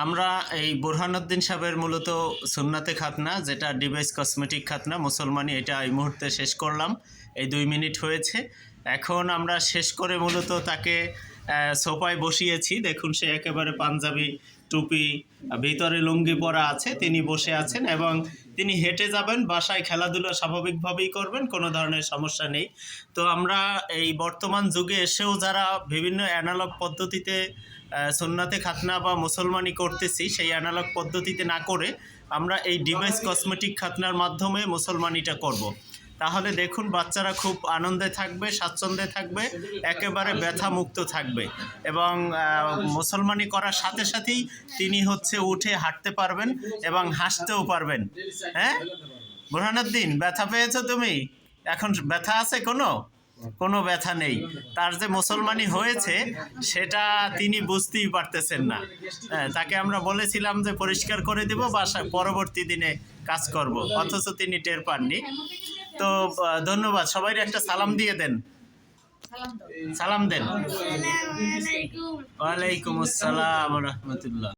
আমরা এই বোরহানুদ্দিন সাহেবের মূলত সুন্নাতে খাতনা, যেটা ডিভাইস কসমেটিক খাতনা মুসলমানি, এটা এই মুহূর্তে শেষ করলাম। এই 2 মিনিট হয়েছে। এখন আমরা শেষ করে মূলত তাকে সোফায় বসিয়েছি। দেখুন, সে একেবারে পাঞ্জাবি টুপি, ভিতরে লুঙ্গি পরা আছে, তিনি বসে আছেন এবং তিনি হেঁটে যাবেন, বাসায় খেলাধুলা স্বাভাবিকভাবেই করবেন, কোনো ধরনের সমস্যা নেই। তো আমরা এই বর্তমান যুগে এসেও যারা বিভিন্ন অ্যানালগ পদ্ধতিতে সুন্নাতে খাতনা বা মুসলমানি করতেছি, সেই অ্যানালগ পদ্ধতিতে না করে আমরা এই ডিভাইস কসমেটিক খাতনার মাধ্যমে মুসলমানিটা করব। তাহলে দেখুন, বাচ্চারা খুব আনন্দে থাকবে, স্বাচ্ছন্দ্যে থাকবে, একেবারে ব্যথা মুক্ত থাকবে এবং মুসলমানি করার সাথে সাথেই তিনি উঠে হাঁটতে পারবেন এবং হাসতেও পারবেন। হ্যাঁ বোরহানুদ্দিন, ব্যথা পেয়েছো তুমি? এখন ব্যথা আছে? কোনো ব্যথা নেই। তার যে মুসলমানি হয়েছে সেটা তিনি বুঝতেই পারতেছেন না। তাকে আমরা বলেছিলাম যে পরিষ্কার করে দিব, বাসায় পরবর্তী দিনে কাজ করব, অথচ তিনি টের পাননি। তো ধন্যবাদ। সবাই একটা সালাম দিয়ে দেন। সালাম দেন। ওয়ালাইকুম আসসালাম ওয়া রাহমাতুল্লাহ।